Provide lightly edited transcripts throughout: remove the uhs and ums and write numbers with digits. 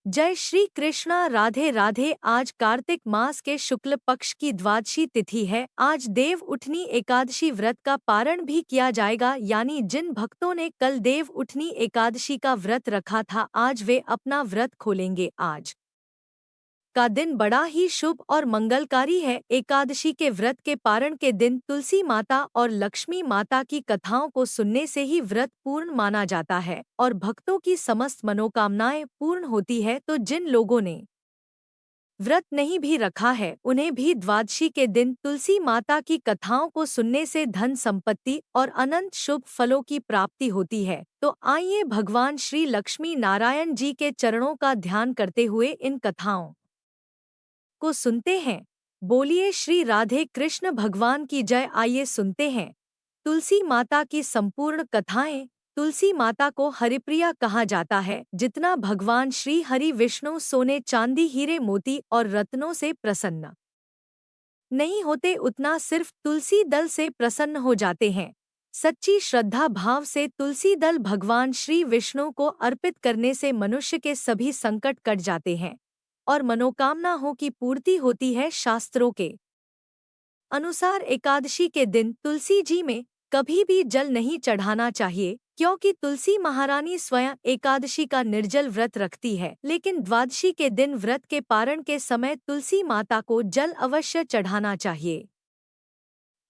जय श्री कृष्णा। राधे राधे। आज कार्तिक मास के शुक्ल पक्ष की द्वादशी तिथि है। आज देव उठनी एकादशी व्रत का पारण भी किया जाएगा, यानी जिन भक्तों ने कल देव उठनी एकादशी का व्रत रखा था, आज वे अपना व्रत खोलेंगे। आज का दिन बड़ा ही शुभ और मंगलकारी है। एकादशी के व्रत के पारण के दिन तुलसी माता और लक्ष्मी माता की कथाओं को सुनने से ही व्रत पूर्ण माना जाता है और भक्तों की समस्त मनोकामनाएं पूर्ण होती है। तो जिन लोगों ने व्रत नहीं भी रखा है, उन्हें भी द्वादशी के दिन तुलसी माता की कथाओं को सुनने से धन संपत्ति और अनंत शुभ फलों की प्राप्ति होती है। तो आइए भगवान श्री लक्ष्मी नारायण जी के चरणों का ध्यान करते हुए इन कथाओं को सुनते हैं। बोलिए श्री राधे कृष्ण भगवान की जय। आइए सुनते हैं तुलसी माता की संपूर्ण कथाएं। तुलसी माता को हरिप्रिया कहा जाता है। जितना भगवान श्री हरि विष्णु सोने चांदी हीरे मोती और रत्नों से प्रसन्न नहीं होते, उतना सिर्फ तुलसी दल से प्रसन्न हो जाते हैं। सच्ची श्रद्धा भाव से तुलसी दल भगवान श्री विष्णु को अर्पित करने से मनुष्य के सभी संकट कट जाते हैं और मनोकामनाओं की पूर्ति होती है। शास्त्रों के अनुसार एकादशी के दिन तुलसी जी में कभी भी जल नहीं चढ़ाना चाहिए, क्योंकि तुलसी महारानी स्वयं एकादशी का निर्जल व्रत रखती है। लेकिन द्वादशी के दिन व्रत के पारण के समय तुलसी माता को जल अवश्य चढ़ाना चाहिए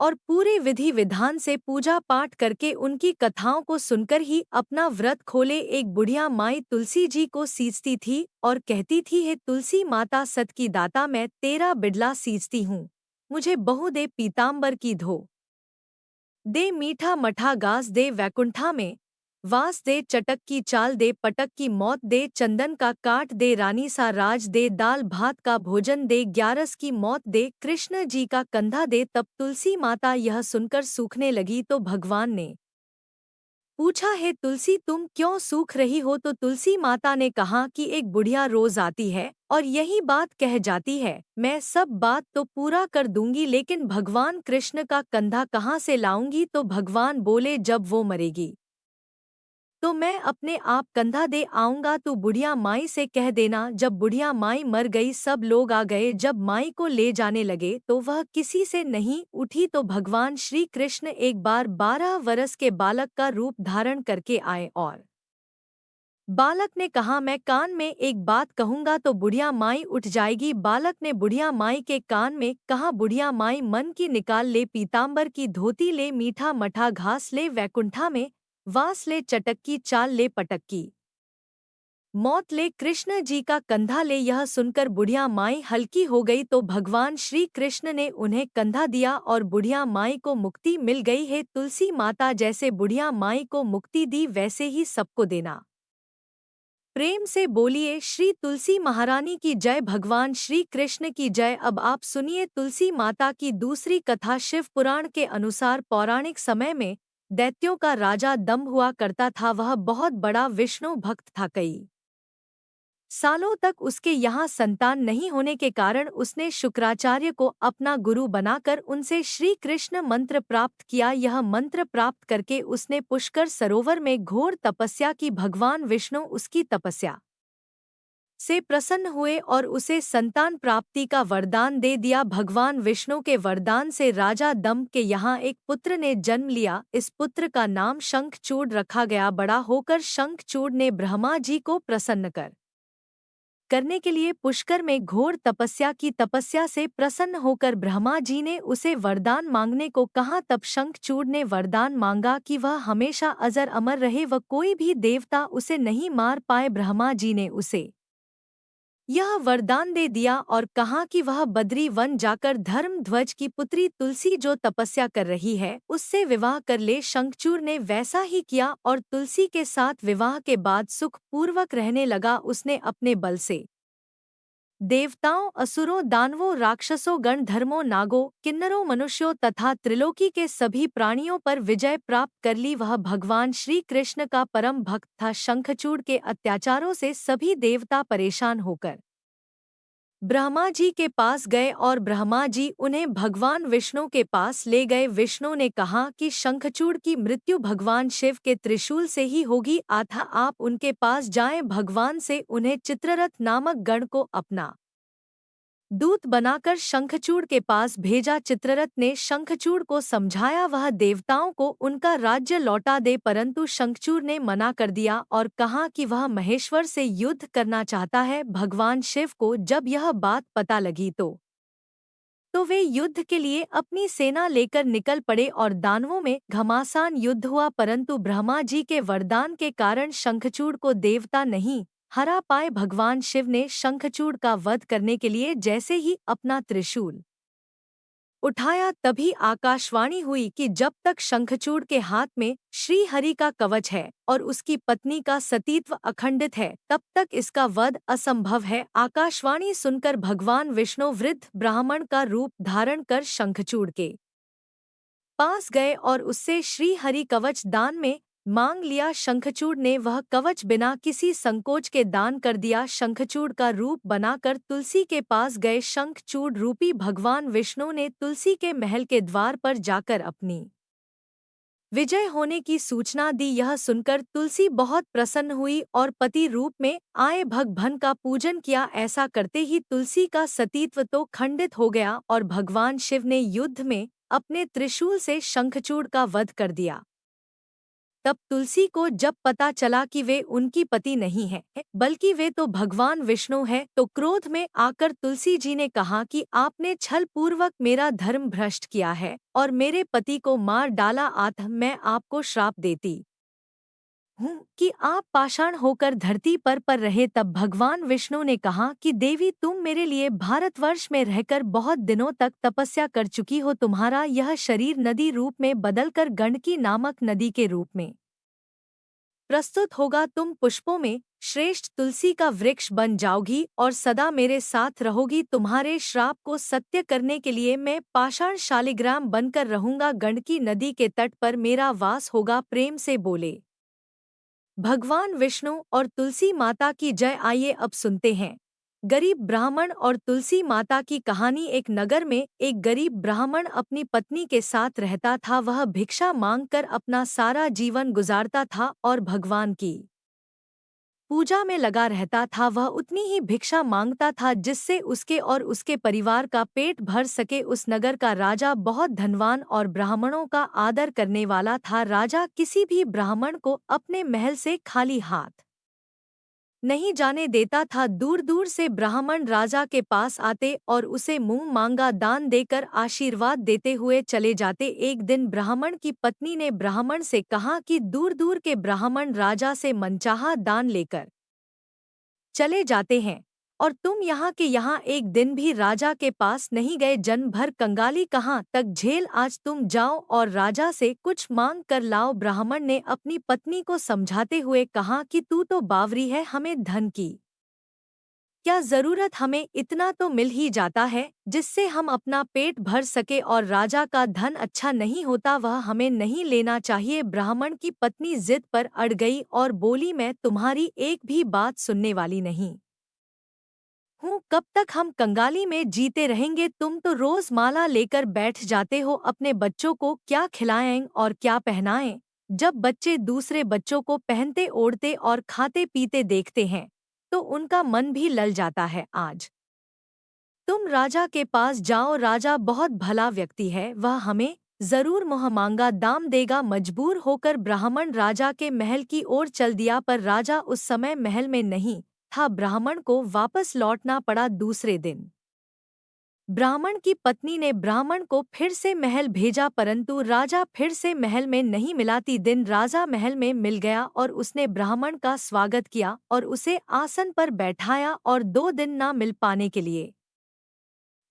और पूरे विधि विधान से पूजा पाठ करके उनकी कथाओं को सुनकर ही अपना व्रत खोले। एक बुढ़िया माई तुलसी जी को सींचती थी और कहती थी, हे तुलसी माता सत की दाता, मैं तेरा बिडला सींचती हूँ, मुझे बहु दे पीताम्बर की धो दे, मीठा मठा घास दे, वैकुंठा में वास दे, चटक की चाल दे, पटक की मौत दे, चंदन का काट दे, रानी सा राज दे, दाल भात का भोजन दे, ग्यारस की मौत दे, कृष्ण जी का कंधा दे। तब तुलसी माता यह सुनकर सूखने लगी तो भगवान ने पूछा, है तुलसी तुम क्यों सूख रही हो? तो तुलसी माता ने कहा कि एक बुढ़िया रोज आती है और यही बात कह जाती है, मैं सब बात तो पूरा कर दूंगी, लेकिन भगवान कृष्ण का कंधा कहाँ से लाऊंगी? तो भगवान बोले, जब वो मरेगी तो मैं अपने आप कंधा दे आऊंगा, तू बुढ़िया माई से कह देना। जब बुढ़िया माई मर गई, सब लोग आ गए। जब माई को ले जाने लगे तो वह किसी से नहीं उठी, तो भगवान श्री कृष्ण एक बार 12 वर्ष के बालक का रूप धारण करके आए और बालक ने कहा, मैं कान में एक बात कहूंगा तो बुढ़िया माई उठ जाएगी। बालक ने बुढ़िया माई के कान में कहा, बुढ़िया माई मन की निकाल ले, पीताम्बर की धोती ले, मीठा मठा घास ले, वैकुंठा में वास ले, चटक की चाल ले, पटक की मौत ले, कृष्ण जी का कंधा ले। यह सुनकर बुढ़िया माई हल्की हो गई तो भगवान श्री कृष्ण ने उन्हें कंधा दिया और बुढ़िया माई को मुक्ति मिल गई है। तुलसी माता जैसे बुढ़िया माई को मुक्ति दी, वैसे ही सबको देना। प्रेम से बोलिए श्री तुलसी महारानी की जय। भगवान श्री कृष्ण की जय। अब आप सुनिए तुलसी माता की दूसरी कथा। शिव पुराण के अनुसार पौराणिक समय में दैत्यों का राजा दंभ हुआ करता था। वह बहुत बड़ा विष्णु भक्त था। कई सालों तक उसके यहाँ संतान नहीं होने के कारण उसने शुक्राचार्य को अपना गुरु बनाकर उनसे श्री कृष्ण मंत्र प्राप्त किया। यह मंत्र प्राप्त करके उसने पुष्कर सरोवर में घोर तपस्या की। भगवान विष्णु उसकी तपस्या से प्रसन्न हुए और उसे संतान प्राप्ति का वरदान दे दिया। भगवान विष्णु के वरदान से राजा दंभ के यहाँ एक पुत्र ने जन्म लिया। इस पुत्र का नाम शंखचूड़ रखा गया। बड़ा होकर शंखचूड़ ने ब्रह्मा जी को प्रसन्न करने के लिए पुष्कर में घोर तपस्या की। तपस्या से प्रसन्न होकर ब्रह्मा जी ने उसे वरदान मांगने को कहा। तब शंखचूड़ ने वरदान मांगा कि वह हमेशा अजर अमर रहे, वह कोई भी देवता उसे नहीं मार पाए। ब्रह्मा जी ने उसे यह वरदान दे दिया और कहा कि वह बद्री वन जाकर धर्मध्वज की पुत्री तुलसी जो तपस्या कर रही है, उससे विवाह कर ले। शंखचूड़ ने वैसा ही किया और तुलसी के साथ विवाह के बाद सुख पूर्वक रहने लगा। उसने अपने बल से देवताओं, असुरों, दानवों, राक्षसों, गणधर्मों, नागों, किन्नरों, मनुष्यों तथा त्रिलोकी के सभी प्राणियों पर विजय प्राप्त कर ली। वह भगवान श्री कृष्ण का परम भक्त था। शंखचूड़ के अत्याचारों से सभी देवता परेशान होकर ब्रह्मा जी के पास गए और ब्रह्मा जी उन्हें भगवान विष्णु के पास ले गए। विष्णु ने कहा कि शंखचूड़ की मृत्यु भगवान शिव के त्रिशूल से ही होगी, अतः आप उनके पास जाएं। भगवान से उन्हें चित्ररथ नामक गण को अपना दूत बनाकर शंखचूड़ के पास भेजा। चित्ररथ ने शंखचूड़ को समझाया वह देवताओं को उनका राज्य लौटा दे, परंतु शंखचूड़ ने मना कर दिया और कहा कि वह महेश्वर से युद्ध करना चाहता है। भगवान शिव को जब यह बात पता लगी तो वे युद्ध के लिए अपनी सेना लेकर निकल पड़े और दानवों में घमासान युद्ध हुआ, परंतु ब्रह्मा जी के वरदान के कारण शंखचूड़ को देवता नहीं हरा पाए। भगवान शिव ने शंखचूड़ का वध करने के लिए जैसे ही अपना त्रिशूल उठाया, तभी आकाशवाणी हुई कि जब तक शंखचूड़ के हाथ में श्री हरि का कवच है और उसकी पत्नी का सतीत्व अखंडित है, तब तक इसका वध असंभव है। आकाशवाणी सुनकर भगवान विष्णु वृद्ध ब्राह्मण का रूप धारण कर शंखचूड़ के पास गए और उससे श्री हरि कवच दान में मांग लिया। शंखचूड़ ने वह कवच बिना किसी संकोच के दान कर दिया। शंखचूड़ का रूप बनाकर तुलसी के पास गए। शंखचूड़ रूपी भगवान विष्णु ने तुलसी के महल के द्वार पर जाकर अपनी विजय होने की सूचना दी। यह सुनकर तुलसी बहुत प्रसन्न हुई और पति रूप में आए भगभन का पूजन किया। ऐसा करते ही तुलसी का सतीत्व तो खंडित हो गया और भगवान शिव ने युद्ध में अपने त्रिशूल से शंखचूड़ का वध कर दिया। तब तुलसी को जब पता चला कि वे उनकी पति नहीं है बल्कि वे तो भगवान विष्णु है, तो क्रोध में आकर तुलसी जी ने कहा कि आपने छल पूर्वक मेरा धर्म भ्रष्ट किया है और मेरे पति को मार डाला, अतः मैं आपको श्राप देती हूँ कि आप पाषाण होकर धरती पर रहे। तब भगवान विष्णु ने कहा कि देवी, तुम मेरे लिए भारतवर्ष में रहकर बहुत दिनों तक तपस्या कर चुकी हो। तुम्हारा यह शरीर नदी रूप में बदलकर गंडकी नामक नदी के रूप में प्रस्तुत होगा। तुम पुष्पों में श्रेष्ठ तुलसी का वृक्ष बन जाओगी और सदा मेरे साथ रहोगी। तुम्हारे श्राप को सत्य करने के लिए मैं पाषाण शालिग्राम बनकर रहूंगा। गंडकी नदी के तट पर मेरा वास होगा। प्रेम से बोले भगवान विष्णु और तुलसी माता की जय। आइए अब सुनते हैं गरीब ब्राह्मण और तुलसी माता की कहानी। एक नगर में एक गरीब ब्राह्मण अपनी पत्नी के साथ रहता था। वह भिक्षा मांगकर अपना सारा जीवन गुजारता था और भगवान की पूजा में लगा रहता था। वह उतनी ही भिक्षा मांगता था जिससे उसके और उसके परिवार का पेट भर सके। उस नगर का राजा बहुत धनवान और ब्राह्मणों का आदर करने वाला था। राजा किसी भी ब्राह्मण को अपने महल से खाली हाथ नहीं जाने देता था। दूर दूर से ब्राह्मण राजा के पास आते और उसे मुंह मांगा दान देकर आशीर्वाद देते हुए चले जाते। एक दिन ब्राह्मण की पत्नी ने ब्राह्मण से कहा कि दूर दूर के ब्राह्मण राजा से मनचाहा दान लेकर चले जाते हैं और तुम यहाँ के यहाँ एक दिन भी राजा के पास नहीं गए। जन्म भर कंगाली कहाँ तक झेल, आज तुम जाओ और राजा से कुछ मांग कर लाओ। ब्राह्मण ने अपनी पत्नी को समझाते हुए कहा कि तू तो बावरी है, हमें धन की क्या जरूरत, हमें इतना तो मिल ही जाता है जिससे हम अपना पेट भर सके, और राजा का धन अच्छा नहीं होता, वह हमें नहीं लेना चाहिए। ब्राह्मण की पत्नी जिद पर अड़ गई और बोली, मैं तुम्हारी एक भी बात सुनने वाली नहीं हूँ। कब तक हम कंगाली में जीते रहेंगे? तुम तो रोज माला लेकर बैठ जाते हो, अपने बच्चों को क्या खिलाएं और क्या पहनाएं? जब बच्चे दूसरे बच्चों को पहनते ओढ़ते और खाते पीते देखते हैं तो उनका मन भी लल जाता है। आज तुम राजा के पास जाओ, राजा बहुत भला व्यक्ति है, वह हमें जरूर मुँह मांगा दाम देगा। मजबूर होकर ब्राह्मण राजा के महल की ओर चल दिया, पर राजा उस समय महल में नहीं था। ब्राह्मण को वापस लौटना पड़ा। दूसरे दिन ब्राह्मण की पत्नी ने ब्राह्मण को फिर से महल भेजा, परंतु राजा फिर से महल में नहीं मिला। दिन राजा महल में मिल गया और उसने ब्राह्मण का स्वागत किया और उसे आसन पर बैठाया और 2 दिन न मिल पाने के लिए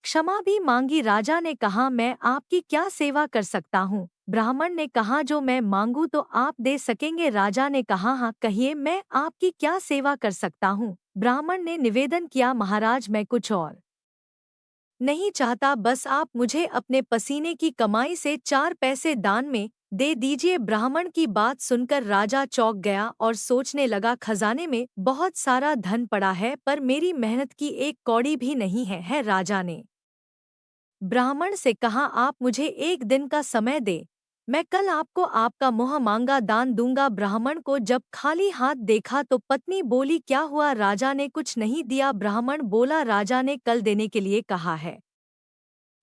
क्षमा भी मांगी। राजा ने कहा, मैं आपकी क्या सेवा कर सकता हूँ? ब्राह्मण ने कहा, जो मैं मांगू तो आप दे सकेंगे? राजा ने कहा, हाँ कहिए, मैं आपकी क्या सेवा कर सकता हूँ? ब्राह्मण ने निवेदन किया, महाराज मैं कुछ और नहीं चाहता, बस आप मुझे अपने पसीने की कमाई से 4 पैसे दान में दे दीजिए। ब्राह्मण की बात सुनकर राजा चौंक गया और सोचने लगा, खजाने में बहुत सारा धन पड़ा है पर मेरी मेहनत की एक कौड़ी भी नहीं है। राजा ने ब्राह्मण से कहा, आप मुझे एक दिन का समय दे, मैं कल आपको आपका मुँह मांगा दान दूंगा। ब्राह्मण को जब खाली हाथ देखा तो पत्नी बोली, क्या हुआ? राजा ने कुछ नहीं दिया। ब्राह्मण बोला, राजा ने कल देने के लिए कहा है।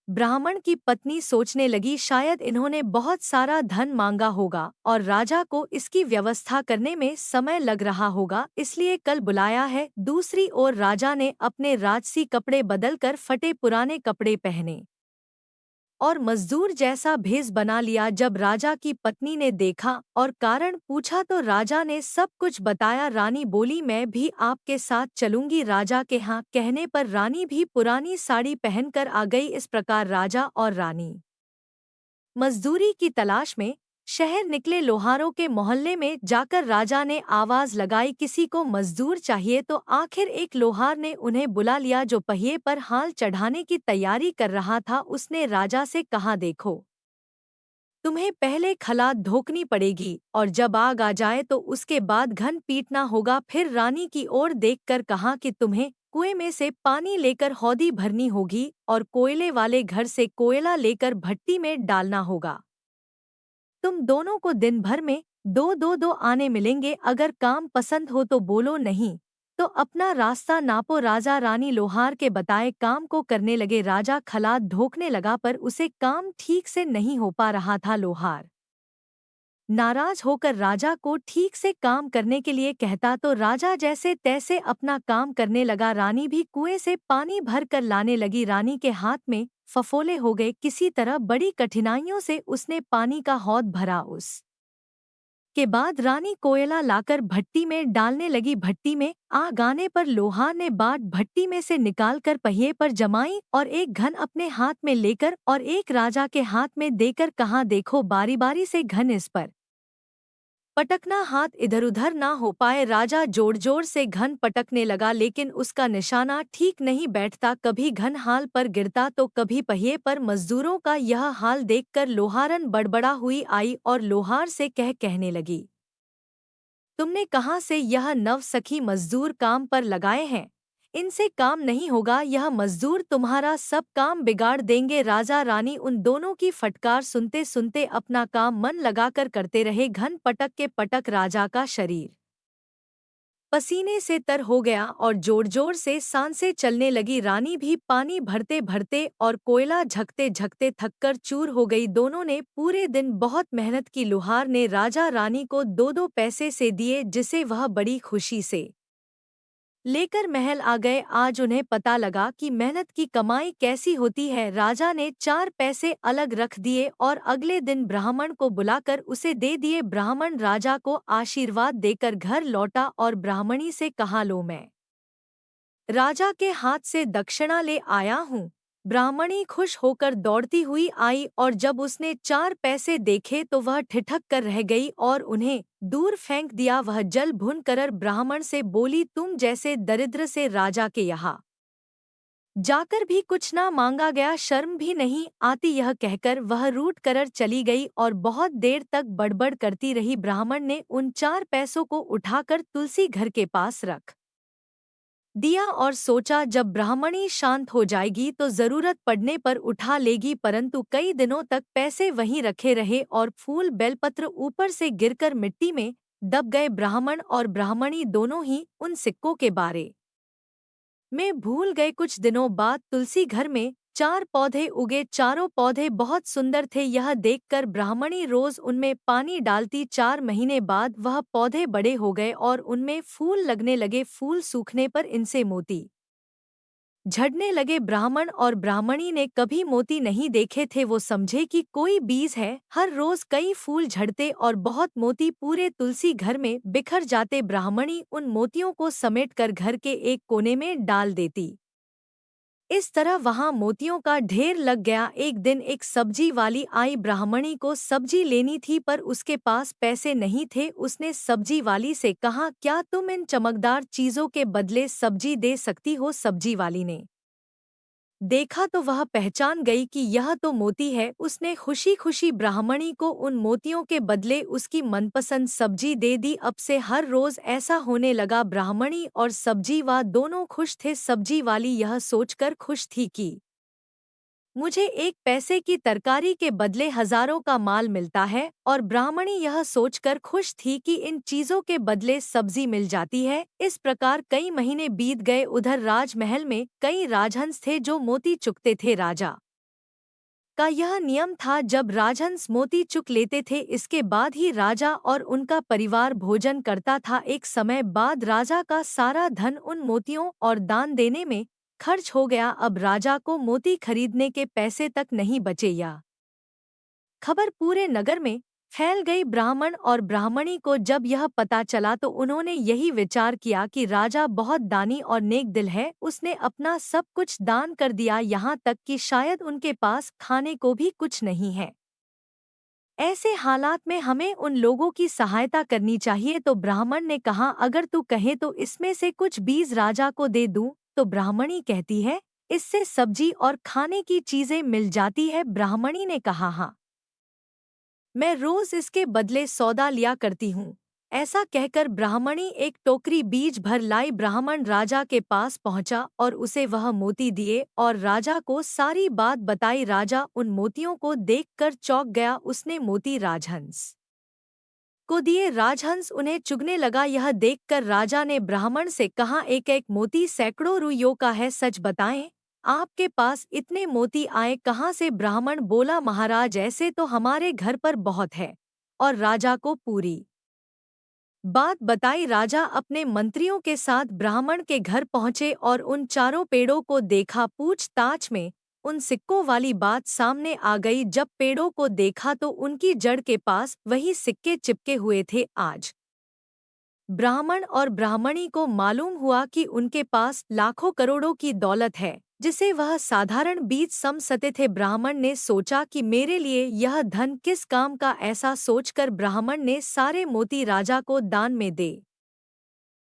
ब्राह्मण की पत्नी सोचने लगी, शायद इन्होंने बहुत सारा धन मांगा होगा और राजा को इसकी व्यवस्था करने में समय लग रहा होगा, इसलिए कल बुलाया है। दूसरी ओर राजा ने अपने राजसी कपड़े बदलकर फटे पुराने कपड़े पहने और मजदूर जैसा भेष बना लिया। जब राजा की पत्नी ने देखा और कारण पूछा तो राजा ने सब कुछ बताया। रानी बोली, मैं भी आपके साथ चलूंगी। राजा के हाँ कहने पर रानी भी पुरानी साड़ी पहनकर आ गई। इस प्रकार राजा और रानी मजदूरी की तलाश में शहर निकले। लोहारों के मोहल्ले में जाकर राजा ने आवाज लगाई, किसी को मजदूर चाहिए? तो आखिर एक लोहार ने उन्हें बुला लिया जो पहिए पर हाल चढ़ाने की तैयारी कर रहा था। उसने राजा से कहा, देखो, तुम्हें पहले खलाद धोकनी पड़ेगी और जब आग आ जाए तो उसके बाद घन पीटना होगा। फिर रानी की ओर देखकर कहा कि तुम्हें कुएं में से पानी लेकर हौदी भरनी होगी और कोयले वाले घर से कोयला लेकर भट्टी में डालना होगा। तुम दोनों को दिन भर में दो आने मिलेंगे। अगर काम पसंद हो तो बोलो, नहीं तो अपना रास्ता नापो। राजा रानी लोहार के बताए काम को करने लगे। राजा खलाद ढोकने लगा पर उसे काम ठीक से नहीं हो पा रहा था। लोहार नाराज होकर राजा को ठीक से काम करने के लिए कहता तो राजा जैसे तैसे अपना काम करने लगा। रानी भी कुएं से पानी भर कर लाने लगी। रानी के हाथ में फफोले हो गए। किसी तरह बड़ी कठिनाइयों से उसने पानी का हौद भरा। उस के बाद रानी कोयला लाकर भट्टी में डालने लगी। भट्टी में आग आने पर लोहार ने बाट भट्टी में से निकालकर पहिए पर जमाई और एक घन अपने हाथ में लेकर और एक राजा के हाथ में देकर कहा, देखो, बारी बारी से घन इस पर पटकना, हाथ इधर उधर ना हो पाए। राजा जोर जोर से घन पटकने लगा लेकिन उसका निशाना ठीक नहीं बैठता। कभी घन हाल पर गिरता तो कभी पहिए पर। मजदूरों का यह हाल देखकर लोहारन बड़बड़ा हुई आई और लोहार से कहने लगी, तुमने कहाँ से यह नव सखी मजदूर काम पर लगाए हैं? इनसे काम नहीं होगा, यह मजदूर तुम्हारा सब काम बिगाड़ देंगे। राजा रानी उन दोनों की फटकार सुनते सुनते अपना काम मन लगाकर करते रहे। घन पटक के पटक राजा का शरीर पसीने से तर हो गया और जोर जोर से सांसें चलने लगी। रानी भी पानी भरते भरते और कोयला झकते झकते थककर चूर हो गई। दोनों ने पूरे दिन बहुत मेहनत की। लोहार ने राजा रानी को दो पैसे से दिए जिसे वह बड़ी खुशी से लेकर महल आ गए। आज उन्हें पता लगा कि मेहनत की कमाई कैसी होती है। राजा ने 4 पैसे अलग रख दिए और अगले दिन ब्राह्मण को बुलाकर उसे दे दिए। ब्राह्मण राजा को आशीर्वाद देकर घर लौटा और ब्राह्मणी से कहा, लो, मैं राजा के हाथ से दक्षिणा ले आया हूँ। ब्राह्मणी खुश होकर दौड़ती हुई आई और जब उसने 4 पैसे देखे तो वह ठिठक कर रह गई और उन्हें दूर फेंक दिया। वह जल भुन कर ब्राह्मण से बोली, तुम जैसे दरिद्र से राजा के यहाँ जाकर भी कुछ ना मांगा गया, शर्म भी नहीं आती? यह कहकर वह रूठ कर चली गई और बहुत देर तक बड़बड़ करती रही। ब्राह्मण ने उन 4 पैसों को उठाकर तुलसी घर के पास रख दिया और सोचा, जब ब्राह्मणी शांत हो जाएगी तो जरूरत पड़ने पर उठा लेगी। परंतु कई दिनों तक पैसे वहीं रखे रहे और फूल बेलपत्र ऊपर से गिरकर मिट्टी में दब गए। ब्राह्मण और ब्राह्मणी दोनों ही उन सिक्कों के बारे में भूल गए। कुछ दिनों बाद तुलसी घर में 4 पौधे उगे। चारों पौधे बहुत सुंदर थे। यह देखकर ब्राह्मणी रोज उनमें पानी डालती। 4 महीने बाद वह पौधे बड़े हो गए और उनमें फूल लगने लगे। फूल सूखने पर इनसे मोती झड़ने लगे। ब्राह्मण और ब्राह्मणी ने कभी मोती नहीं देखे थे। वो समझे कि कोई बीज है। हर रोज कई फूल झड़ते और बहुत मोती पूरे तुलसी घर में बिखर जाते। ब्राह्मणी उन मोतियों को समेटकर घर के एक कोने में डाल देती। इस तरह वहां मोतियों का ढेर लग गया। एक दिन एक सब्जी वाली आई। ब्राह्मणी को सब्जी लेनी थी पर उसके पास पैसे नहीं थे। उसने सब्जी वाली से कहा, क्या तुम इन चमकदार चीजों के बदले सब्जी दे सकती हो? सब्जी वाली ने देखा तो वह पहचान गई कि यह तो मोती है। उसने खुशी खुशी ब्राह्मणी को उन मोतियों के बदले उसकी मनपसंद सब्जी दे दी। अब से हर रोज ऐसा होने लगा। ब्राह्मणी और सब्जी वा दोनों खुश थे। सब्जी वाली यह सोचकर खुश थी कि मुझे 1 पैसे की तरकारी के बदले हजारों का माल मिलता है, और ब्राह्मणी यह सोचकर खुश थी कि इन चीजों के बदले सब्जी मिल जाती है। इस प्रकार कई महीने बीत गए। उधर राजमहल में कई राजहंस थे जो मोती चुगते थे। राजा का यह नियम था, जब राजहंस मोती चुग लेते थे इसके बाद ही राजा और उनका परिवार भोजन करता था। एक समय बाद राजा का सारा धन उन मोतियों और दान देने में खर्च हो गया। अब राजा को मोती खरीदने के पैसे तक नहीं बचे। या खबर पूरे नगर में फैल गई। ब्राह्मण और ब्राह्मणी को जब यह पता चला तो उन्होंने यही विचार किया कि राजा बहुत दानी और नेक दिल है। उसने अपना सब कुछ दान कर दिया, यहाँ तक कि शायद उनके पास खाने को भी कुछ नहीं है। ऐसे हालात में हमें उन लोगों की सहायता करनी चाहिए। तो ब्राह्मण ने कहा, अगर तू कहे तो इसमें से कुछ बीज राजा को दे दूं। तो ब्राह्मणी कहती है, इससे सब्जी और खाने की चीजें मिल जाती है। ब्राह्मणी ने कहा, हाँ, मैं रोज इसके बदले सौदा लिया करती हूँ। ऐसा कहकर ब्राह्मणी एक टोकरी बीज भर लाई। ब्राह्मण राजा के पास पहुंचा और उसे वह मोती दिए और राजा को सारी बात बताई। राजा उन मोतियों को देखकर चौंक गया। उसने मोती राजहंस को दिए। राजहंस उन्हें चुगने लगा। यह देखकर राजा ने ब्राह्मण से कहा, एक एक मोती सैकड़ों रुपयों का है, सच बताएं, आपके पास इतने मोती आए कहाँ से? ब्राह्मण बोला, महाराज, ऐसे तो हमारे घर पर बहुत है। और राजा को पूरी बात बताई। राजा अपने मंत्रियों के साथ ब्राह्मण के घर पहुंचे और उन चारों पेड़ों को देखा। पूछताछ में उन सिक्कों वाली बात सामने आ गई। जब पेड़ों को देखा तो उनकी जड़ के पास वही सिक्के चिपके हुए थे। आज ब्राह्मण और ब्राह्मणी को मालूम हुआ कि उनके पास लाखों करोड़ों की दौलत है, जिसे वह साधारण बीज समझते थे। ब्राह्मण ने सोचा कि मेरे लिए यह धन किस काम का। ऐसा सोचकर ब्राह्मण ने सारे मोती राजा को दान में दे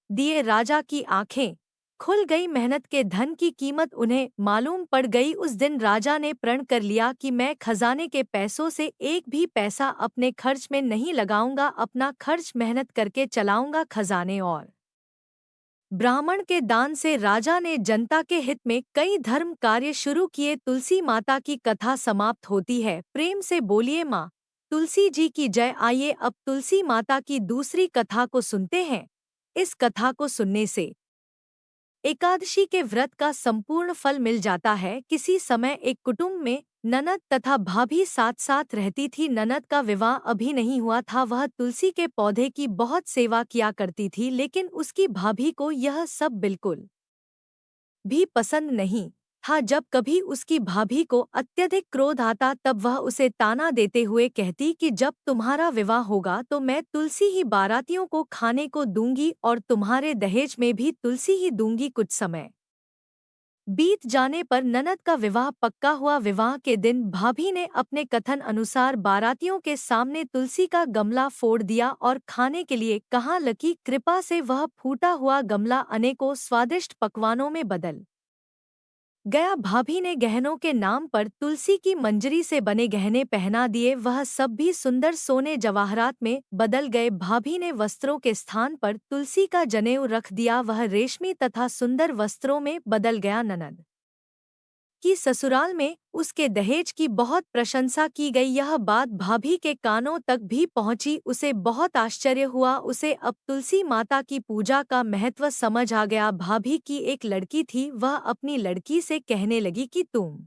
दिए। राजा की आंखें खुल गई। मेहनत के धन की कीमत उन्हें मालूम पड़ गई। उस दिन राजा ने प्रण कर लिया कि मैं खजाने के पैसों से एक भी पैसा अपने खर्च में नहीं लगाऊंगा। अपना खर्च मेहनत करके चलाऊंगा। खजाने और ब्राह्मण के दान से राजा ने जनता के हित में कई धर्म कार्य शुरू किए। तुलसी माता की कथा समाप्त होती है। प्रेम से बोलिए माँ तुलसी जी की जय। आइए अब तुलसी माता की दूसरी कथा को सुनते हैं। इस कथा को सुनने से एकादशी के व्रत का संपूर्ण फल मिल जाता है। किसी समय एक कुटुंब में ननद तथा भाभी साथ साथ रहती थी। ननद का विवाह अभी नहीं हुआ था। वह तुलसी के पौधे की बहुत सेवा किया करती थी, लेकिन उसकी भाभी को यह सब बिल्कुल भी पसंद नहीं था। जब कभी उसकी भाभी को अत्यधिक क्रोध आता तब वह उसे ताना देते हुए कहती कि जब तुम्हारा विवाह होगा तो मैं तुलसी ही बारातियों को खाने को दूंगी और तुम्हारे दहेज में भी तुलसी ही दूंगी। कुछ समय बीत जाने पर ननद का विवाह पक्का हुआ। विवाह के दिन भाभी ने अपने कथन अनुसार बारातियों के सामने तुलसी का गमला फोड़ दिया और खाने के लिए कहा। लकी कृपा से वह फूटा हुआ गमला अनेकों स्वादिष्ट पकवानों में बदल गया। भाभी ने गहनों के नाम पर तुलसी की मंजरी से बने गहने पहना दिए। वह सब भी सुंदर सोने जवाहरात में बदल गए। भाभी ने वस्त्रों के स्थान पर तुलसी का जनेऊ रख दिया। वह रेशमी तथा सुंदर वस्त्रों में बदल गया। ननद की ससुराल में उसके दहेज की बहुत प्रशंसा की गई। यह बात भाभी के कानों तक भी पहुंची। उसे बहुत आश्चर्य हुआ। उसे अब तुलसी माता की पूजा का महत्व समझ आ गया। भाभी की एक लड़की थी। वह अपनी लड़की से कहने लगी कि तुम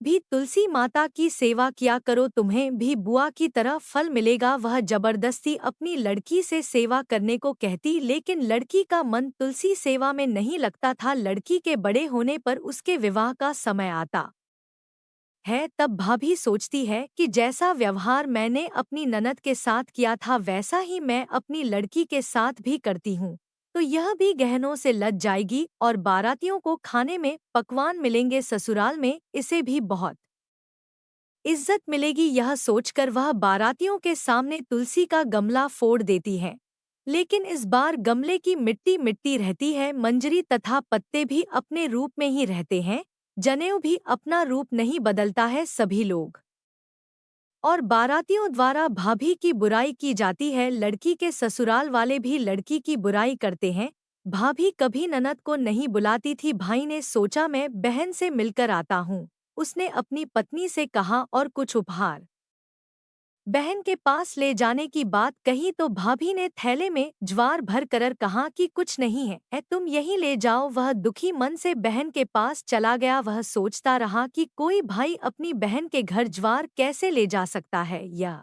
भी तुलसी माता की सेवा किया करो, तुम्हें भी बुआ की तरह फल मिलेगा। वह जबरदस्ती अपनी लड़की से सेवा करने को कहती, लेकिन लड़की का मन तुलसी सेवा में नहीं लगता था। लड़की के बड़े होने पर उसके विवाह का समय आता है तब भाभी सोचती है कि जैसा व्यवहार मैंने अपनी ननद के साथ किया था वैसा ही मैं अपनी लड़की के साथ भी करती हूँ, तो यह भी गहनों से लद जाएगी और बारातियों को खाने में पकवान मिलेंगे। ससुराल में इसे भी बहुत इज्जत मिलेगी। यह सोचकर वह बारातियों के सामने तुलसी का गमला फोड़ देती है, लेकिन इस बार गमले की मिट्टी मिट्टी रहती है। मंजरी तथा पत्ते भी अपने रूप में ही रहते हैं। जनेऊ भी अपना रूप नहीं बदलता है सभी लोग। और बारातियों द्वारा भाभी की बुराई की जाती है, लड़की के ससुराल वाले भी लड़की की बुराई करते हैं। भाभी कभी ननद को नहीं बुलाती थी, भाई ने सोचा मैं बहन से मिलकर आता हूँ। उसने अपनी पत्नी से कहा और कुछ उपहार बहन के पास ले जाने की बात कही तो भाभी ने थैले में ज्वार भर कर कहा कि कुछ नहीं है, तुम यहीं ले जाओ। वह दुखी मन से बहन के पास चला गया। वह सोचता रहा कि कोई भाई अपनी बहन के घर ज्वार कैसे ले जा सकता है। यह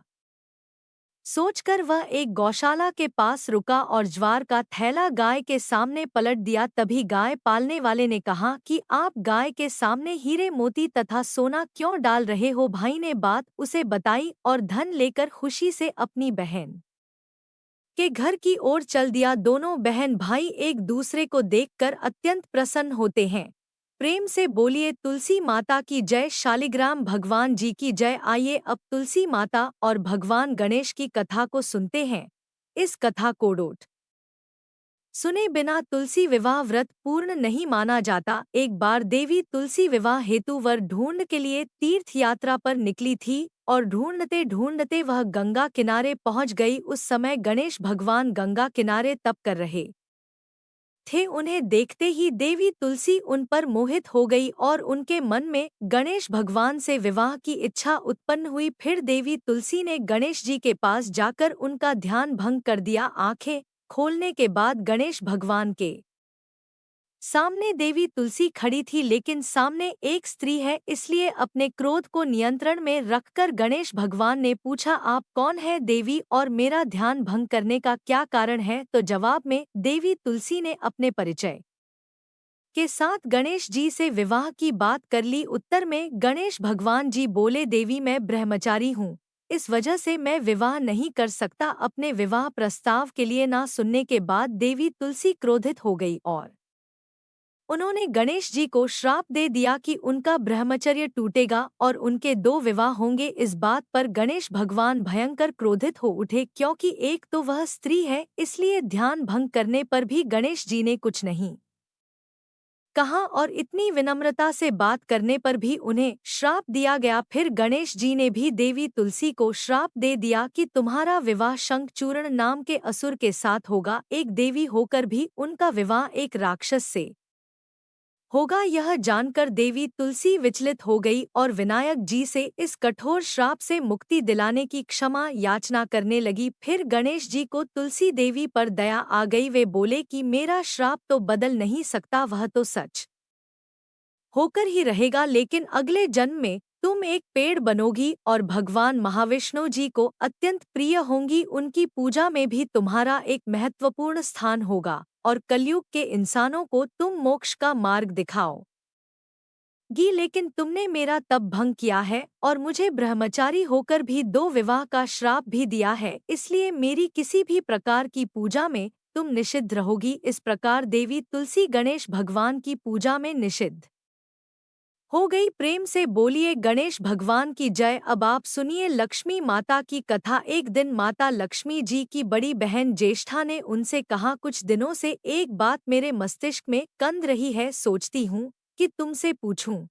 सोचकर वह एक गौशाला के पास रुका और ज्वार का थैला गाय के सामने पलट दिया। तभी गाय पालने वाले ने कहा कि आप गाय के सामने हीरे मोती तथा सोना क्यों डाल रहे हो। भाई ने बात उसे बताई और धन लेकर खुशी से अपनी बहन के घर की ओर चल दिया। दोनों बहन भाई एक दूसरे को देखकर अत्यंत प्रसन्न होते हैं। प्रेम से बोलिए तुलसी माता की जय, शालिग्राम भगवान जी की जय। आइए अब तुलसी माता और भगवान गणेश की कथा को सुनते हैं। इस कथा को डोट सुने बिना तुलसी विवाह व्रत पूर्ण नहीं माना जाता। एक बार देवी तुलसी विवाह हेतु वर ढूंढ के लिए तीर्थ यात्रा पर निकली थी और ढूंढते ढूंढते वह गंगा किनारे पहुंच गई। उस समय गणेश भगवान गंगा किनारे तप कर रहे थे। उन्हें देखते ही देवी तुलसी उन पर मोहित हो गई और उनके मन में गणेश भगवान से विवाह की इच्छा उत्पन्न हुई। फिर देवी तुलसी ने गणेश जी के पास जाकर उनका ध्यान भंग कर दिया। आंखें खोलने के बाद गणेश भगवान के सामने देवी तुलसी खड़ी थी, लेकिन सामने एक स्त्री है, इसलिए अपने क्रोध को नियंत्रण में रखकर गणेश भगवान ने पूछा आप कौन है देवी और मेरा ध्यान भंग करने का क्या कारण है। तो जवाब में देवी तुलसी ने अपने परिचय के साथ गणेश जी से विवाह की बात कर ली। उत्तर में गणेश भगवान जी बोले देवी मैं ब्रह्मचारी हूँ, इस वजह से मैं विवाह नहीं कर सकता। अपने विवाह प्रस्ताव के लिए ना सुनने के बाद देवी तुलसी क्रोधित हो गई और उन्होंने गणेश जी को श्राप दे दिया कि उनका ब्रह्मचर्य टूटेगा और उनके दो विवाह होंगे। इस बात पर गणेश भगवान भयंकर क्रोधित हो उठे, क्योंकि एक तो वह स्त्री है, इसलिए ध्यान भंग करने पर भी गणेश जी ने कुछ नहीं कहा और इतनी विनम्रता से बात करने पर भी उन्हें श्राप दिया गया। फिर गणेश जी ने भी देवी तुलसी को श्राप दे दिया कि तुम्हारा विवाह शंखचूर्ण नाम के असुर के साथ होगा। एक देवी होकर भी उनका विवाह एक राक्षस से होगा। यह जानकर देवी तुलसी विचलित हो गई और विनायक जी से इस कठोर श्राप से मुक्ति दिलाने की क्षमा याचना करने लगी। फिर गणेश जी को तुलसी देवी पर दया आ गई। वे बोले कि मेरा श्राप तो बदल नहीं सकता, वह तो सच होकर ही रहेगा, लेकिन अगले जन्म में तुम एक पेड़ बनोगी और भगवान महाविष्णु जी को अत्यंत प्रिय होंगी। उनकी पूजा में भी तुम्हारा एक महत्वपूर्ण स्थान होगा और कलयुग के इंसानों को तुम मोक्ष का मार्ग दिखाओ गी। लेकिन तुमने मेरा तप भंग किया है और मुझे ब्रह्मचारी होकर भी दो विवाह का श्राप भी दिया है, इसलिए मेरी किसी भी प्रकार की पूजा में तुम निषिद्ध रहोगी। इस प्रकार देवी तुलसी गणेश भगवान की पूजा में निषिद्ध हो गई। प्रेम से बोलिए गणेश भगवान की जय। अब आप सुनिए लक्ष्मी माता की कथा। एक दिन माता लक्ष्मी जी की बड़ी बहन ज्येष्ठा ने उनसे कहा कुछ दिनों से एक बात मेरे मस्तिष्क में कंद रही है, सोचती हूँ कि तुमसे पूछूं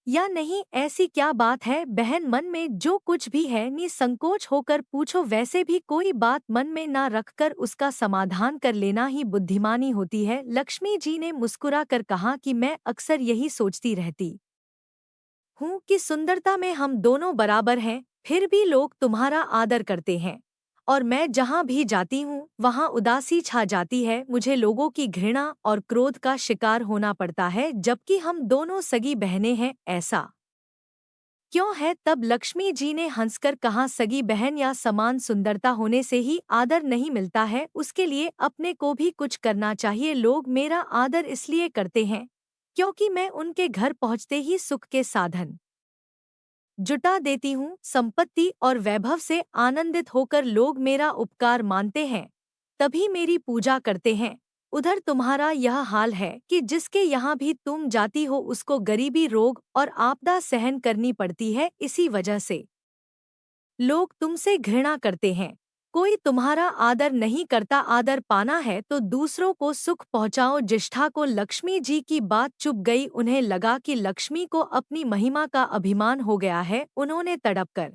या नहीं। ऐसी क्या बात है बहन, मन में जो कुछ भी है निसंकोच होकर पूछो। वैसे भी कोई बात मन में ना रखकर उसका समाधान कर लेना ही बुद्धिमानी होती है। लक्ष्मी जी ने मुस्कुरा कर कहा कि मैं अक्सर यही सोचती रहती हूँ कि सुंदरता में हम दोनों बराबर हैं, फिर भी लोग तुम्हारा आदर करते हैं और मैं जहाँ भी जाती हूँ वहाँ उदासी छा जाती है। मुझे लोगों की घृणा और क्रोध का शिकार होना पड़ता है, जबकि हम दोनों सगी बहनें हैं। ऐसा क्यों है? तब लक्ष्मी जी ने हंसकर कहा सगी बहन या समान सुंदरता होने से ही आदर नहीं मिलता है, उसके लिए अपने को भी कुछ करना चाहिए। लोग मेरा आदर इसलिए करते हैं क्योंकि मैं उनके घर पहुँचते ही सुख के साधन जुटा देती हूँ। संपत्ति और वैभव से आनंदित होकर लोग मेरा उपकार मानते हैं, तभी मेरी पूजा करते हैं। उधर तुम्हारा यह हाल है कि जिसके यहाँ भी तुम जाती हो उसको गरीबी, रोग और आपदा सहन करनी पड़ती है। इसी वजह से लोग तुमसे घृणा करते हैं। कोई तुम्हारा आदर नहीं करता, आदर पाना है तो दूसरों को सुख पहुंचाओ। ज्येष्ठा को लक्ष्मी जी की बात चुभ गई। उन्हें लगा कि लक्ष्मी को अपनी महिमा का अभिमान हो गया है। उन्होंने तड़प कर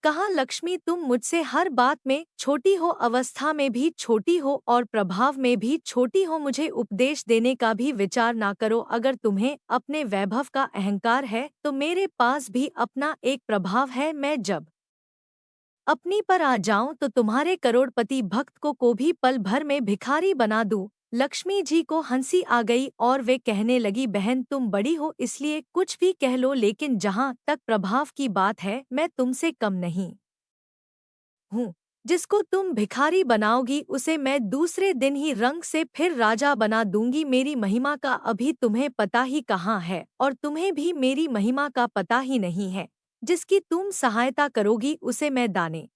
कहा, लक्ष्मी तुम मुझसे हर बात में छोटी हो, अवस्था में भी छोटी हो और प्रभाव में भी छोटी हो। मुझे उपदेश देने का भी विचार ना करो। अगर तुम्हें अपने वैभव का अहंकार है तो मेरे पास भी अपना एक प्रभाव है। मैं जब अपनी पर आ जाऊं तो तुम्हारे करोड़पति भक्त को भी पल भर में भिखारी बना दूं। लक्ष्मी जी को हंसी आ गई और वे कहने लगी, बहन तुम बड़ी हो इसलिए कुछ भी कह लो, लेकिन जहां तक प्रभाव की बात है मैं तुमसे कम नहीं हूँ। जिसको तुम भिखारी बनाओगी उसे मैं दूसरे दिन ही रंग से फिर राजा बना दूंगी। मेरी महिमा का अभी तुम्हें पता ही कहाँ है और तुम्हें भी मेरी महिमा का पता ही नहीं है। जिसकी तुम सहायता करोगी उसे मैं दाने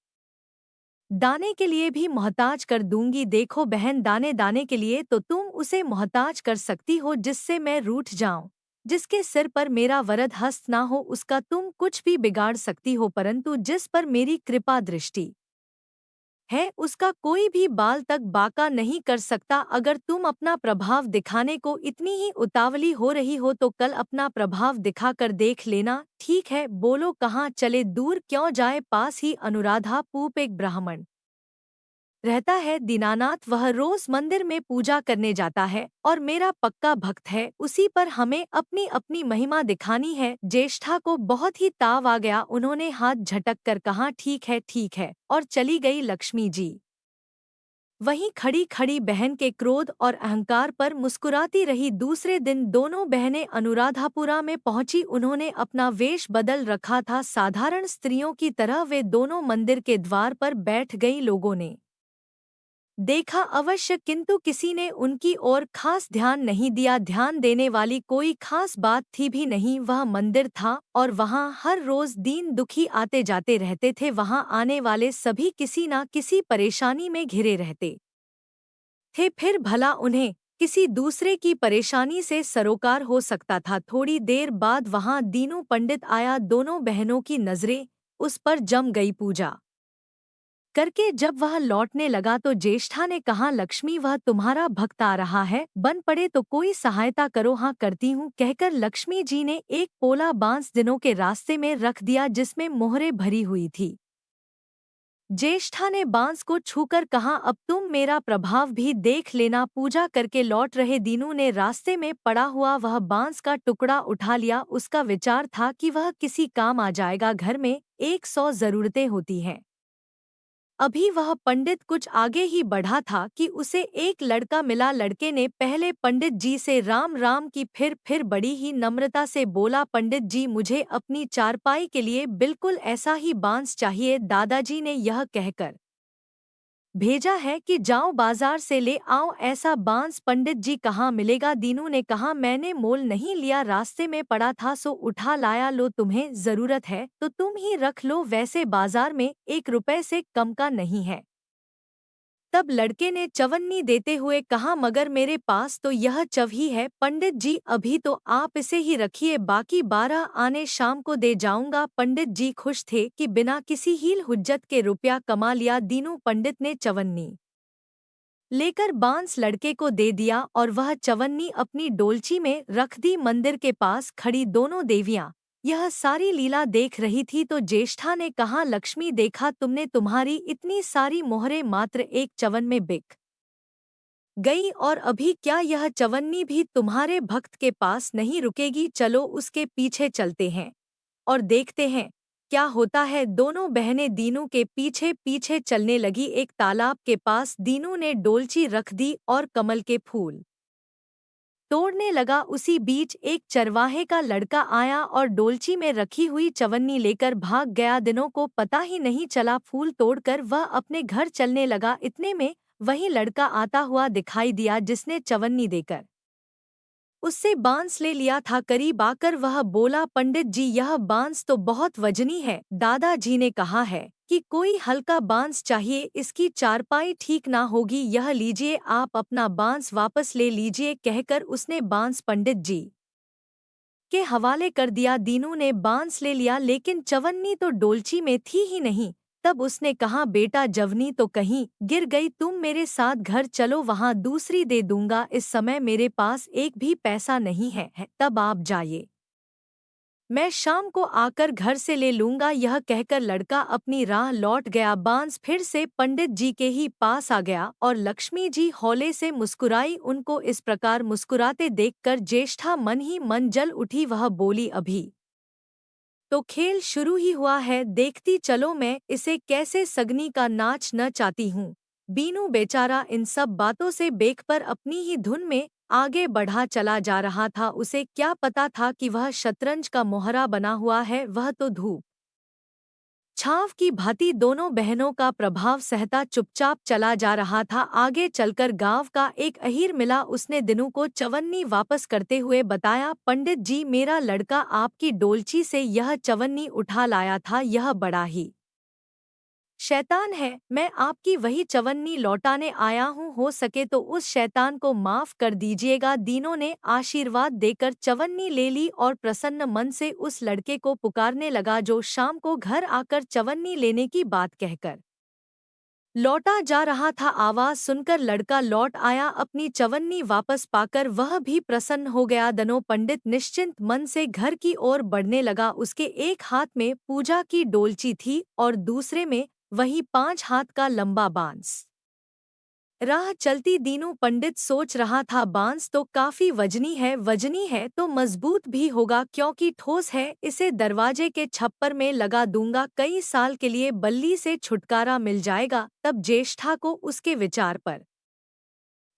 दाने के लिए भी मोहताज कर दूंगी। देखो बहन, दाने दाने के लिए तो तुम उसे मोहताज कर सकती हो जिससे मैं रूठ जाऊं। जिसके सिर पर मेरा वरद हस्त ना हो उसका तुम कुछ भी बिगाड़ सकती हो, परंतु जिस पर मेरी कृपा दृष्टि है उसका कोई भी बाल तक बाका नहीं कर सकता। अगर तुम अपना प्रभाव दिखाने को इतनी ही उतावली हो रही हो तो कल अपना प्रभाव दिखाकर देख लेना। ठीक है, बोलो कहाँ चले, दूर क्यों जाए, पास ही अनुराधा पूप एक ब्राह्मण रहता है। दीनानाथ वह रोज मंदिर में पूजा करने जाता है और मेरा पक्का भक्त है। उसी पर हमें अपनी अपनी महिमा दिखानी है। ज्येष्ठा को बहुत ही ताव आ गया। उन्होंने हाथ झटक कर कहा, ठीक है, और चली गई। लक्ष्मी जी वहीं खड़ी खड़ी बहन के क्रोध और अहंकार पर मुस्कुराती रही। दूसरे दिन दोनों बहनें अनुराधापुरा में पहुंची। उन्होंने अपना वेश बदल रखा था, साधारण स्त्रियों की तरह वे दोनों मंदिर के द्वार पर बैठ गई। लोगों ने देखा अवश्य, किंतु किसी ने उनकी ओर खास ध्यान नहीं दिया। ध्यान देने वाली कोई खास बात थी भी नहीं। वह मंदिर था और वहां हर रोज दीन दुखी आते जाते रहते थे। वहां आने वाले सभी किसी न किसी परेशानी में घिरे रहते थे। फिर भला उन्हें किसी दूसरे की परेशानी से सरोकार हो सकता था। थोड़ी देर बाद वहां दीनू पंडित आया। दोनों बहनों की नजरें उस पर जम गई। पूजा करके जब वह लौटने लगा तो ज्येष्ठा ने कहा, लक्ष्मी वह तुम्हारा भक्त आ रहा है, बन पड़े तो कोई सहायता करो। हाँ करती हूँ, कहकर लक्ष्मी जी ने एक पोला बांस दिनों के रास्ते में रख दिया जिसमें मोहरें भरी हुई थी। ज्येष्ठा ने बांस को छूकर कहा, अब तुम मेरा प्रभाव भी देख लेना। पूजा करके लौट रहे दीनू ने रास्ते में पड़ा हुआ वह बांस का टुकड़ा उठा लिया। उसका विचार था कि वह किसी काम आ जाएगा। घर में 100 जरूरतें होती हैं। अभी वह पंडित कुछ आगे ही बढ़ा था कि उसे एक लड़का मिला। लड़के ने पहले पंडित जी से राम राम की, फिर बड़ी ही नम्रता से बोला, पंडित जी मुझे अपनी चारपाई के लिए बिल्कुल ऐसा ही बांस चाहिए। दादाजी ने यह कहकर भेजा है कि जाओ बाजार से ले आओ ऐसा बांस। पंडित जी कहाँ मिलेगा? दीनू ने कहा, मैंने मोल नहीं लिया, रास्ते में पड़ा था सो उठा लाया। लो तुम्हें जरूरत है तो तुम ही रख लो, वैसे बाजार में 1 रुपए से कम का नहीं है। तब लड़के ने चवन्नी देते हुए कहा, मगर मेरे पास तो यह चवही है। पंडित जी अभी तो आप इसे ही रखिए, बाकी 12 आने शाम को दे जाऊंगा। पंडित जी खुश थे कि बिना किसी हील हुज्जत के रुपया कमा लिया। दीनू पंडित ने चवन्नी लेकर बांस लड़के को दे दिया और वह चवन्नी अपनी डोलची में रख दी। मंदिर के पास खड़ी दोनों देवियां यह सारी लीला देख रही थी तो ज्येष्ठा ने कहा, लक्ष्मी देखा तुमने, तुम्हारी इतनी सारी मोहरें मात्र एक चवन में बिक गई और अभी क्या यह चवन्नी भी तुम्हारे भक्त के पास नहीं रुकेगी? चलो उसके पीछे चलते हैं और देखते हैं क्या होता है। दोनों बहनें दीनू के पीछे पीछे चलने लगी। एक तालाब के पास दीनू ने डोलची रख दी और कमल के फूल तोड़ने लगा। उसी बीच एक चरवाहे का लड़का आया और डोलची में रखी हुई चवन्नी लेकर भाग गया। दिनों को पता ही नहीं चला। फूल तोड़कर वह अपने घर चलने लगा। इतने में वही लड़का आता हुआ दिखाई दिया जिसने चवन्नी देकर उससे बांस ले लिया था। करीब आकर वह बोला, पंडित जी यह बांस तो बहुत वजनी है। दादाजी ने कहा है कि कोई हल्का बांस चाहिए, इसकी चारपाई ठीक ना होगी। यह लीजिए, आप अपना बांस वापस ले लीजिए। कहकर उसने बांस पंडित जी के हवाले कर दिया। दीनू ने बांस ले लिया लेकिन चवन्नी तो डोलची में थी ही नहीं। तब उसने कहा, बेटा जवनी तो कहीं गिर गई, तुम मेरे साथ घर चलो, वहाँ दूसरी दे दूंगा, इस समय मेरे पास एक भी पैसा नहीं है, तब आप जाइए, मैं शाम को आकर घर से ले लूंगा। यह कहकर लड़का अपनी राह लौट गया। बांस फिर से पंडित जी के ही पास आ गया और लक्ष्मी जी हौले से मुस्कुराई। उनको इस प्रकार मुस्कुराते देखकर ज्येष्ठा मन ही मन जल उठी। वह बोली, अभी तो खेल शुरू ही हुआ है, देखती चलो मैं इसे कैसे सगनी का नाच न चाहती हूँ। बीनू बेचारा इन सब बातों से बेखबर अपनी ही धुन में आगे बढ़ा चला जा रहा था। उसे क्या पता था कि वह शतरंज का मोहरा बना हुआ है। वह तो धूप छाव की भांति दोनों बहनों का प्रभाव सहता चुपचाप चला जा रहा था। आगे चलकर गांव का एक अहीर मिला। उसने दिनू को चवन्नी वापस करते हुए बताया, पंडित जी मेरा लड़का आपकी डोलची से यह चवन्नी उठा लाया था, यह बड़ा ही शैतान है। मैं आपकी वही चवन्नी लौटाने आया हूँ, हो सके तो उस शैतान को माफ कर दीजिएगा। दीनों ने आशीर्वाद देकर चवन्नी ले ली और प्रसन्न मन से उस लड़के को पुकारने लगा जो शाम को घर आकर चवन्नी लेने की बात कहकर लौटा जा रहा था। आवाज सुनकर लड़का लौट आया। अपनी चवन्नी वापस पाकर वह भी प्रसन्न हो गया। दनो पंडित निश्चिंत मन से घर की ओर बढ़ने लगा। उसके एक हाथ में पूजा की डोलची थी और दूसरे में वही 5 हाथ का लंबा बांस। राह चलती दीनू पंडित सोच रहा था, बांस तो काफी वजनी है तो मजबूत भी होगा क्योंकि ठोस है। इसे दरवाजे के छप्पर में लगा दूंगा, कई साल के लिए बल्ली से छुटकारा मिल जाएगा। तब ज्येष्ठा को उसके विचार पर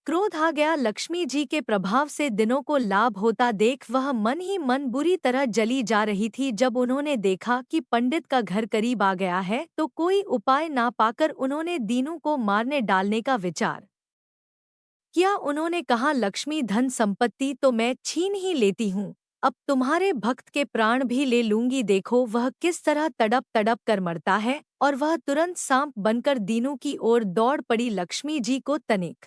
क्रोध आ गया। लक्ष्मी जी के प्रभाव से दिनों को लाभ होता देख वह मन ही मन बुरी तरह जली जा रही थी। जब उन्होंने देखा कि पंडित का घर करीब आ गया है तो कोई उपाय ना पाकर उन्होंने दीनू को मारने डालने का विचार किया। उन्होंने कहा, लक्ष्मी धन संपत्ति तो मैं छीन ही लेती हूँ, अब तुम्हारे भक्त के प्राण भी ले लूंगी। देखो वह किस तरह तड़प तड़प कर मरता है। और वह तुरंत सांप बनकर दीनू की ओर दौड़ पड़ी। लक्ष्मी जी को तनिक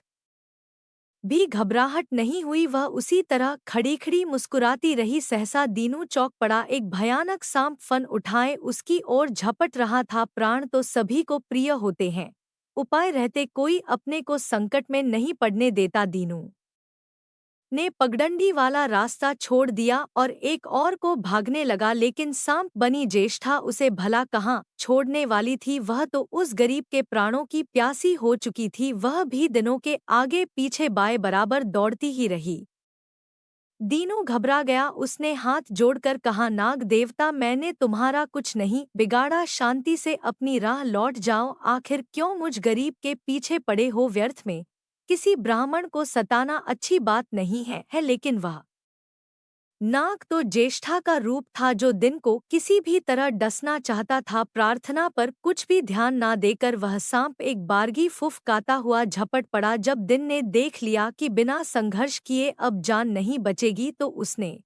भी घबराहट नहीं हुई, वह उसी तरह खड़ी खड़ी मुस्कुराती रही। सहसा दीनू चौंक पड़ा। एक भयानक सांप फन उठाए उसकी ओर झपट रहा था। प्राण तो सभी को प्रिय होते हैं, उपाय रहते कोई अपने को संकट में नहीं पड़ने देता। दीनू ने पगडंडी वाला रास्ता छोड़ दिया और एक और को भागने लगा, लेकिन सांप बनी ज्येष्ठा उसे भला कहाँ छोड़ने वाली थी। वह तो उस गरीब के प्राणों की प्यासी हो चुकी थी। वह भी दिनों के आगे पीछे बाएं बराबर दौड़ती ही रही। दीनू घबरा गया। उसने हाथ जोड़कर कहा, नाग देवता मैंने तुम्हारा कुछ नहीं बिगाड़ा, शांति से अपनी राह लौट जाओ। आखिर क्यों मुझ गरीब के पीछे पड़े हो व्यर्थ में। किसी ब्राह्मण को सताना अच्छी बात नहीं है, लेकिन वह नाग तो ज्येष्ठा का रूप था जो दिन को किसी भी तरह डसना चाहता था। प्रार्थना पर कुछ भी ध्यान ना देकर वह सांप एक बारगी फुफकाता हुआ झपट पड़ा। जब दिन ने देख लिया कि बिना संघर्ष किए अब जान नहीं बचेगी तो उसने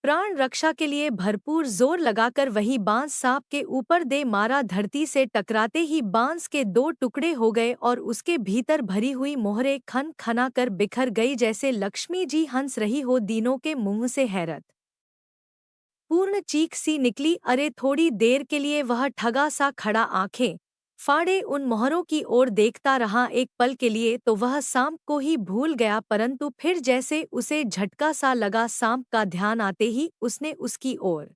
प्राण रक्षा के लिए भरपूर जोर लगाकर वही बांस सांप के ऊपर दे मारा। धरती से टकराते ही बांस के 2 टुकड़े हो गए और उसके भीतर भरी हुई मोहरे खन खना कर बिखर गई, जैसे लक्ष्मी जी हंस रही हो। दीनों के मुंह से हैरत पूर्ण चीख सी निकली। अरे थोड़ी देर के लिए वह ठगा सा खड़ा आंखें फाड़े उन मोहरों की ओर देखता रहा। एक पल के लिए तो वह सांप को ही भूल गया, परंतु फिर जैसे उसे झटका सा लगा। सांप का ध्यान आते ही उसने उसकी ओर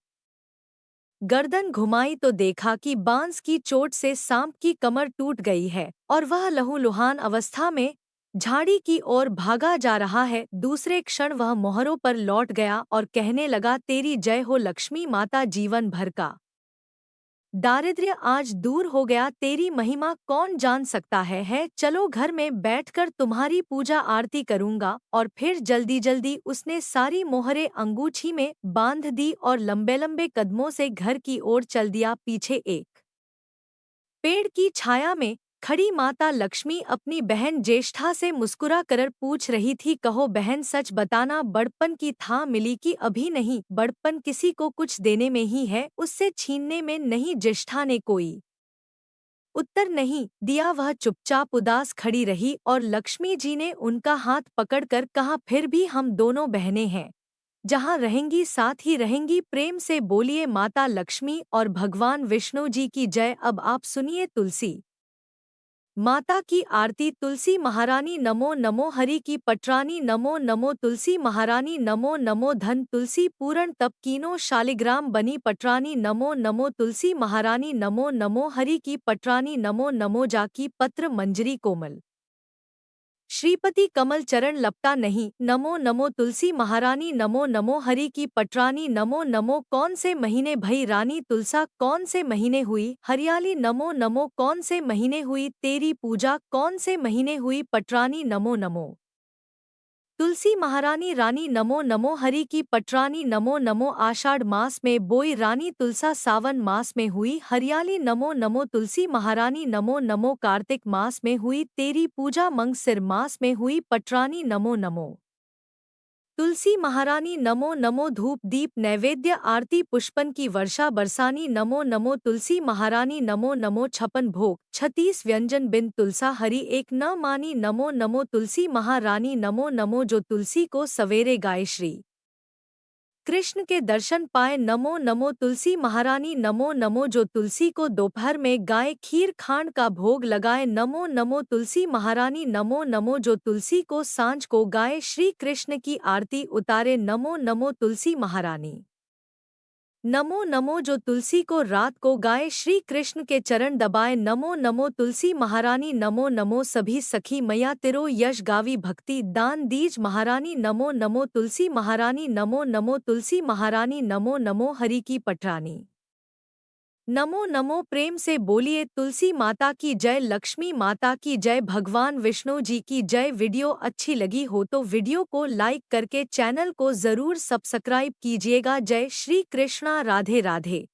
गर्दन घुमाई तो देखा कि बांस की चोट से सांप की कमर टूट गई है और वह लहूलुहान अवस्था में झाड़ी की ओर भागा जा रहा है। दूसरे क्षण वह मोहरों पर लौट गया और कहने लगा, तेरी जय हो लक्ष्मी माता, जीवन भर का दारिद्र्य आज दूर हो गया, तेरी महिमा कौन जान सकता है। चलो घर में बैठकर तुम्हारी पूजा आरती करूंगा। और फिर जल्दी जल्दी उसने सारी मोहरें अंगूठी में बांध दी और लंबे लंबे कदमों से घर की ओर चल दिया। पीछे एक पेड़ की छाया में खड़ी माता लक्ष्मी अपनी बहन ज्येष्ठा से मुस्कुरा कर पूछ रही थी, कहो बहन सच बताना, बड़प्पन की था मिली कि अभी नहीं। बड़प्पन किसी को कुछ देने में ही है, उससे छीनने में नहीं। ज्येष्ठा ने कोई उत्तर नहीं दिया। वह चुपचाप उदास खड़ी रही और लक्ष्मी जी ने उनका हाथ पकड़कर कहा, फिर भी हम दोनों बहनें हैं, जहाँ रहेंगी साथ ही रहेंगी, प्रेम से बोलिए माता लक्ष्मी और भगवान विष्णु जी की जय। अब आप सुनिए तुलसी माता की आरती। तुलसी महारानी नमो नमो, हरि की पटरानी नमो नमो, तुलसी महारानी नमो नमो, धन तुलसी पूरण तप कीनो शालिग्राम बनी पटरानी नमो नमो, तुलसी महारानी नमो नमो, हरि की पटरानी नमो नमो, जाकी पत्र मंजरी कोमल श्रीपति कमल चरण लपटा नहीं नमो नमो, तुलसी महारानी नमो नमो, हरि की पटरानी नमो नमो, कौन से महीने भई रानी तुलसा, कौन से महीने हुई हरियाली नमो नमो, कौन से महीने हुई तेरी पूजा, कौन से महीने हुई पटरानी नमो नमो, तुलसी महारानी रानी नमो नमो, हरि की पटरानी नमो नमो, आषाढ़ मास में बोई रानी तुलसा, सावन मास में हुई हरियाली नमो नमो, तुलसी महारानी नमो नमो, कार्तिक मास में हुई तेरी पूजा, मंगसिर मास में हुई पटरानी नमो नमो, तुलसी महारानी नमो नमो, धूप दीप नैवेद्य आरती पुष्पन की वर्षा बरसानी नमो नमो, तुलसी महारानी नमो नमो, छपन भोग 36 व्यंजन बिन तुलसा हरि एक न मानी नमो नमो, तुलसी महारानी नमो नमो, जो तुलसी को सवेरे गाए श्री कृष्ण के दर्शन पाए नमो नमो, तुलसी महारानी नमो नमो, जो तुलसी को दोपहर में गाए खीर खांड का भोग लगाए नमो नमो, तुलसी महारानी नमो नमो, जो तुलसी को सांझ को गाए श्री कृष्ण की आरती उतारे नमो नमो, तुलसी महारानी नमो नमो, जो तुलसी को रात को गाए श्री कृष्ण के चरण दबाए नमो नमो, तुलसी महारानी नमो नमो, सभी सखी मैया तिरो यश गावी भक्ति दान दीज महारानी नमो नमो, तुलसी महारानी नमो नमो, तुलसी महारानी नमो नमो, हरि की पटरानी नमो नमो, प्रेम से बोलिए तुलसी माता की जय, लक्ष्मी माता की जय, भगवान विष्णु जी की जय। वीडियो अच्छी लगी हो तो वीडियो को लाइक करके चैनल को जरूर सब्सक्राइब कीजिएगा। जय श्री कृष्णा, राधे राधे।